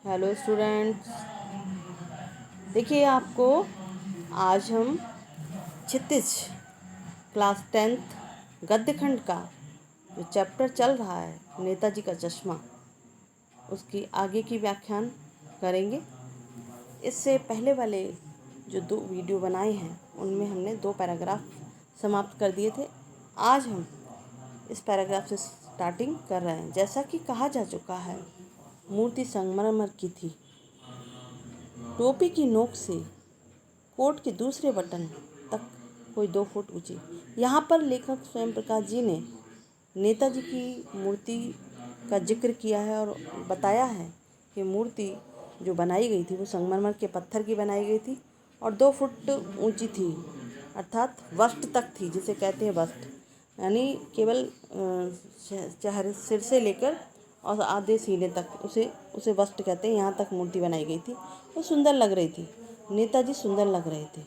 Hello students, देखिए आपको आज हम क्षितिज क्लास 10th गद्य खंड का जो चैप्टर चल रहा है नेताजी का चश्मा, उसकी आगे की व्याख्यान करेंगे। इससे पहले वाले जो 2 वीडियो बनाए हैं उनमें हमने 2 पैराग्राफ समाप्त कर दिए थे। आज हम इस पैराग्राफ से स्टार्टिंग कर रहे हैं। जैसा कि कहा जा चुका है, मूर्ति संगमरमर की थी। टोपी की नोक से कोट के दूसरे बटन तक कोई 2 फुट ऊंची। यहाँ पर लेखक स्वयं प्रकाश जी ने नेताजी की मूर्ति का जिक्र किया है और बताया है कि मूर्ति जो बनाई गई थी वो संगमरमर के पत्थर की बनाई गई थी और 2 फुट ऊंची थी, अर्थात वस्ट तक थी, जिसे कहते हैं वस्ट, यानी केवल चेहरे सिर से लेकर और आधे सीने तक उसे वस्ट कहते हैं। यहाँ तक मूर्ति बनाई गई थी। वो सुंदर लग रही थी, नेताजी सुंदर लग रहे थे,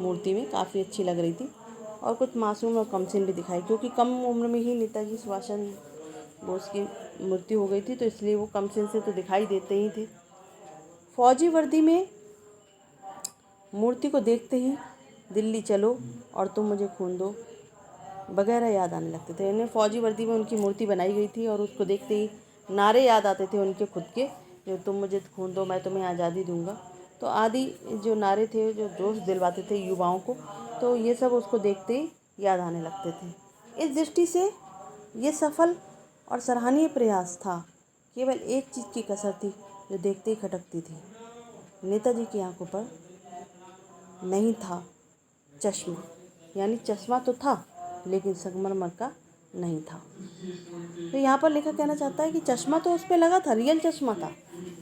मूर्ति में काफ़ी अच्छी लग रही थी। और कुछ मासूम और कमसिन भी दिखाई, क्योंकि कम उम्र में ही नेताजी सुभाष चंद्र बोस की मृत्यु हो गई थी, तो इसलिए वो कमसिन से तो दिखाई देते ही थे। फौजी वर्दी में मूर्ति को देखते ही दिल्ली चलो और तुम मुझे खून दो वगैरह याद आने लगते थे। यानी फौजी वर्दी में उनकी मूर्ति बनाई गई थी और उसको देखते ही नारे याद आते थे उनके खुद के, जो तुम मुझे खून दो, मैं तुम्हें आज़ादी दूंगा, तो आदि जो नारे थे जो जोश दिलवाते थे युवाओं को, तो ये सब उसको देखते ही याद आने लगते थे। इस दृष्टि से ये सफल और सराहनीय प्रयास था। केवल एक चीज़ की कसर थी जो देखते ही खटकती थी। नेताजी की आंखों पर नहीं था चश्मा, यानी चश्मा तो था लेकिन संगमरमर का नहीं था। तो यहाँ पर लेखक कहना चाहता है कि चश्मा तो उस पर लगा था, रियल चश्मा था,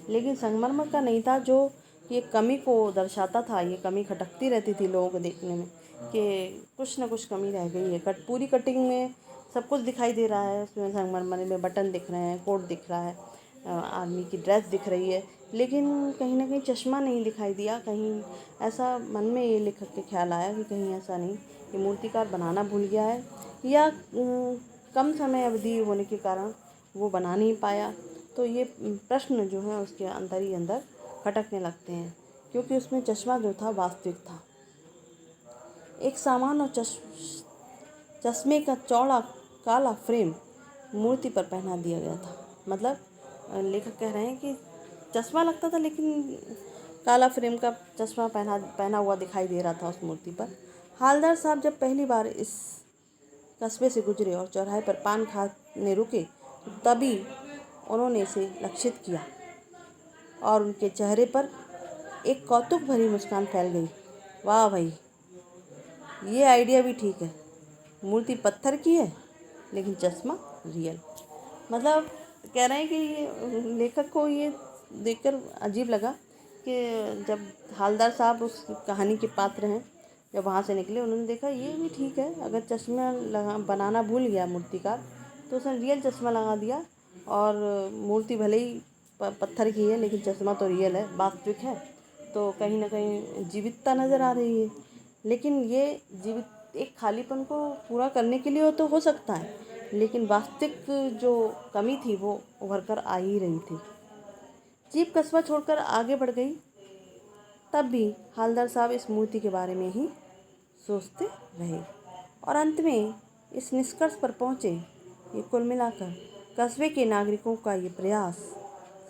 लेकिन संगमरमर का नहीं था, जो ये कमी को दर्शाता था। ये कमी खटकती रहती थी लोगों को देखने में कि कुछ ना कुछ कमी रह गई है। पूरी कटिंग में सब कुछ दिखाई दे रहा है, उसमें संगमरमर में बटन दिख रहे हैं, कोट दिख रहा है, आर्मी की ड्रेस दिख रही है, लेकिन कहीं ना कहीं चश्मा नहीं दिखाई दिया। कहीं ऐसा मन में ये लेखक के ख्याल आया कि कहीं ऐसा नहीं कि मूर्तिकार बनाना भूल गया है, या कम समय अवधि होने के कारण वो बना नहीं पाया। तो ये प्रश्न जो है उसके अंदर ही अंदर खटकने लगते हैं, क्योंकि उसमें चश्मा जो था वास्तविक था। एक सामान और चश्मे का चौड़ा काला फ्रेम मूर्ति पर पहना दिया गया था। मतलब लेखक कह रहे हैं कि चश्मा लगता था, लेकिन काला फ्रेम का चश्मा पहना हुआ दिखाई दे रहा था उस मूर्ति पर। हालदार साहब जब पहली बार इस कस्बे से गुजरे और चौराहे पर पान खाने रुके, तो तभी उन्होंने इसे लक्षित किया और उनके चेहरे पर एक कौतुक भरी मुस्कान फैल गई। वाह भाई, ये आइडिया भी ठीक है, मूर्ति पत्थर की है लेकिन चश्मा रियल। मतलब कह रहे हैं कि ये लेखक को ये देखकर अजीब लगा कि जब हालदार साहब उस कहानी के पात्र हैं, जब वहाँ से निकले, उन्होंने देखा ये भी ठीक है, अगर चश्मा बनाना भूल गया मूर्तिकार तो उसने रियल चश्मा लगा दिया, और मूर्ति भले ही पत्थर की है लेकिन चश्मा तो रियल है, वास्तविक है, तो कहीं ना कहीं जीवितता नज़र आ रही है। लेकिन ये जीवित एक खालीपन को पूरा करने के लिए तो हो सकता है, लेकिन वास्तविक जो कमी थी वो उभर कर आ ही रही थी। जीप कस्बा छोड़कर आगे बढ़ गई, तब भी हालदार साहब इस मूर्ति के बारे में ही सोचते रहे और अंत में इस निष्कर्ष पर पहुँचे कि कुल मिलाकर कस्बे के नागरिकों का ये प्रयास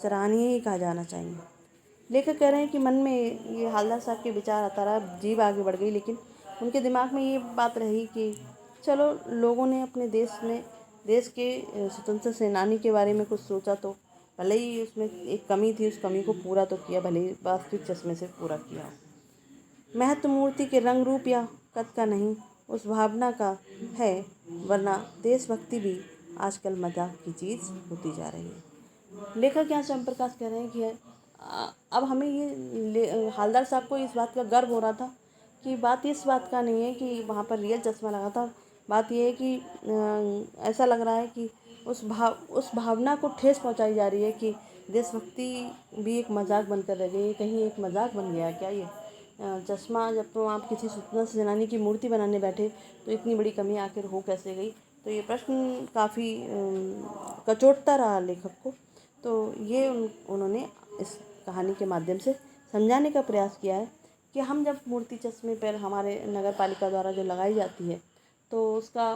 सराहनीय ही कहा जाना चाहिए। लेखक कह रहे हैं कि मन में ये हालदार साहब के विचार आता रहा, जीप आगे बढ़ गई, लेकिन उनके दिमाग में ये बात रही कि चलो, लोगों ने अपने देश के स्वतंत्रता सेनानी के बारे में कुछ सोचा, तो भले ही उसमें एक कमी थी, उस कमी को पूरा तो किया, भले ही वास्तविक चश्मे से पूरा किया। महत्व मूर्ति के रंग रूप या कद का नहीं, उस भावना का है, वरना देशभक्ति भी आजकल मजाक की चीज़ होती जा रही है। लेखक यहाँ स्वयं प्रकाश कह रहे हैं कि अब हमें ये हालदार साहब को इस बात का गर्व हो रहा था कि बात इस बात का नहीं है कि वहाँ पर रियल चश्मा लगा था, बात यह है कि ऐसा लग रहा है कि उस भावना को ठेस पहुँचाई जा रही है कि देशभक्ति भी एक मजाक बनकर रह गई है। कहीं एक मजाक बन गया क्या ये चश्मा? जब तो आप किसी स्वतंत्रता सेनानी की मूर्ति बनाने बैठे तो इतनी बड़ी कमी आखिर हो कैसे गई? तो ये प्रश्न काफ़ी कचोटता रहा लेखक को। तो ये उन्होंने इस कहानी के माध्यम से समझाने का प्रयास किया है कि हम जब मूर्ति चश्मे पर हमारे नगर पालिका द्वारा जो लगाई जाती है तो उसका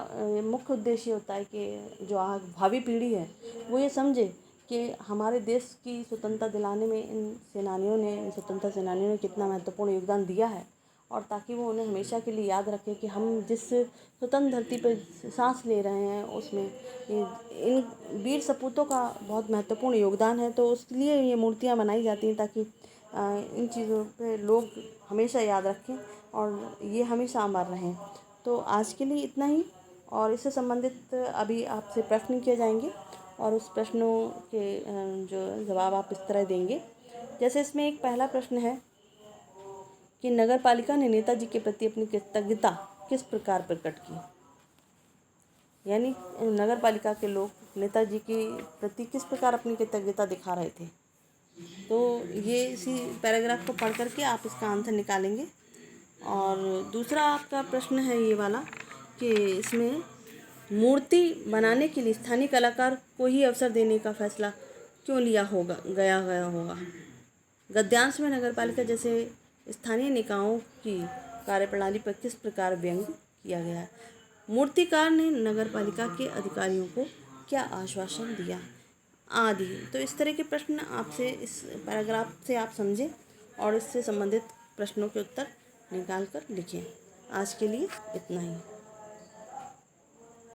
मुख्य उद्देश्य होता है कि जो भावी पीढ़ी है वो ये समझे कि हमारे देश की स्वतंत्रता दिलाने में इन स्वतंत्रता सेनानियों ने कितना महत्वपूर्ण योगदान दिया है, और ताकि वो उन्हें हमेशा के लिए याद रखें कि हम जिस स्वतंत्र धरती पर सांस ले रहे हैं उसमें इन वीर सपूतों का बहुत महत्वपूर्ण योगदान है। तो उसके लिए ये मूर्तियाँ बनाई जाती हैं ताकि इन चीज़ों पे लोग हमेशा याद रखें और ये हमेशा अमर रहें। तो आज के लिए इतना ही, और इससे संबंधित अभी आपसे प्रश्न किए जाएंगे और उस प्रश्नों के जो जवाब आप इस तरह देंगे। जैसे इसमें एक पहला प्रश्न है कि नगर पालिका ने नेताजी के प्रति अपनी कृतज्ञता किस प्रकार प्रकट की, यानी नगर पालिका के लोग नेताजी के प्रति किस प्रकार अपनी कृतज्ञता दिखा रहे थे। तो ये इसी पैराग्राफ को पढ़ करके आप इसका आंसर निकालेंगे। और दूसरा आपका प्रश्न है ये वाला कि इसमें मूर्ति बनाने के लिए स्थानीय कलाकार को ही अवसर देने का फैसला क्यों लिया गया होगा। गद्यांश में नगरपालिका जैसे स्थानीय निकायों की कार्यप्रणाली पर किस प्रकार व्यंग किया गया है। मूर्तिकार ने नगरपालिका के अधिकारियों को क्या आश्वासन दिया आदि। तो इस तरह के प्रश्न आपसे इस पैराग्राफ से आप समझें और इससे संबंधित प्रश्नों के उत्तर निकाल कर लिखें। आज के लिए इतना ही।